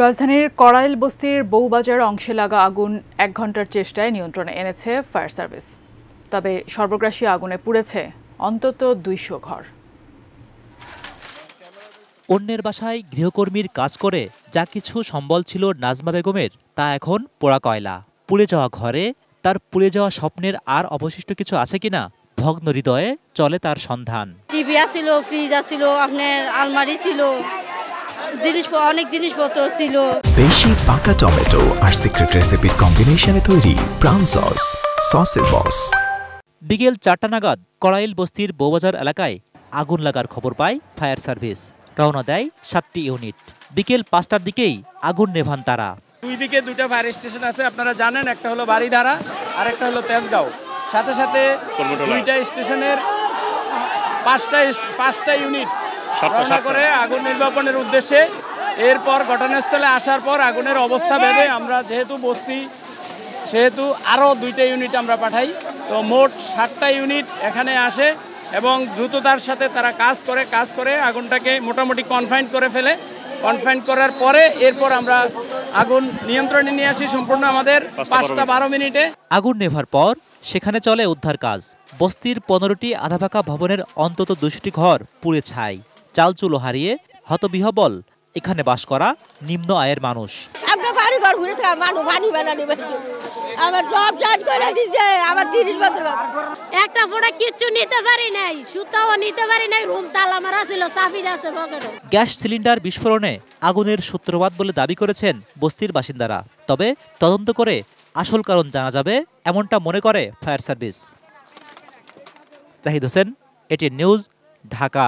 রাজধানীর কড়াইল বস্তির বউবাজার অংশে লাগা আগুন ১ ঘণ্টার চেষ্টায় নিয়ন্ত্রণে এনেছে ফায়ার সার্ভিস। তবে সর্বগ্রাসী আগুনে পুড়েছে অন্তত ২০০ ঘর। অন্যের বাসায় গৃহকর্মীর কাজ করে যা কিছু সম্বল ছিল নাজমা বেগমের, তা এখন পোড়া কয়লা। পুড়ে যাওয়া ঘরে তার পুড়ে যাওয়া স্বপ্নের আর অবশিষ্ট কিছু আছে কিনা ভগ্ন হৃদয়ে চলে তার সন্ধান। টিভি আছিল, ফ্রিজ আছিল, আপনার আলমারি ছিল, অনেক জিনিসপত্র ছিল। দেশি পাকা টমেটো আর সিক্রেট রেসিপির কম্বিনেশনে তৈরি প্রাউন সস, সসের বস। বিকেল ৪টা নাগাদ কড়াইল বস্তির বউবাজার এলাকায় আগুন লাগার খবর পায় ফায়ার সার্ভিস। রওনা দেয় ৭টি ইউনিট। বিকেল ৫টার দিকেই আগুন নেভান তারা। দুই দিকে দুটো ফায়ার স্টেশন আছে, আপনারা জানেন, একটা হলো বাড়িধারা আর একটা হলো তেজগাঁও। সাথে সাথে দুইটা স্টেশনের পাঁচটা ইউনিট রওনা করে আগুন নির্বাপনের উদ্দেশ্যে। এরপর ঘটনাস্থলে আসার পর আগুনের অবস্থা ভেবে আমরা যেহেতু বস্তি সেহেতু আরও 2টা ইউনিট আমরা পাঠাই। তো মোট 7টা ইউনিট এখানে আসে এবং দ্রুততার সাথে তারা কাজ করে আগুনটাকে মোটামুটি কনফাইন করে ফেলে। কনফাইন করার পরে এরপর আমরা আগুন নিয়ন্ত্রণে নিয়ে আসি সম্পূর্ণ আমাদের 5টা 12 মিনিটে। আগুন নেভার পর সেখানে চলে উদ্ধার কাজ। বস্তির 15টি আধাপাকা ভবনের অন্তত 200টি ঘর পুড়ে ছাই। চালচুলো হারিয়ে হতবিহ্বল এখানে বাস করা নিম্ন আয়ের মানুষ। আমরা বাড়ি ঘর ঘুরেছি, মানুষ পানি বানানি আমার সব শেষ করে দিছে। আমার 30 বছর একটা ফোঁটা কিচ্ছু নিতে পারি নাই, সুতাও নিতে পারি নাই, রুম তালা মারা ছিল, চাবি আছে পকেটে। গ্যাস সিলিন্ডার বিস্ফোরণে আগুনের সূত্রপাত বলে দাবি করেছেন বস্তির বাসিন্দারা। তবে তদন্ত করে আসল কারণ জানা যাবে এমনটা মনে করে fire service. Zahid Hossain, ATN news, Dhaka.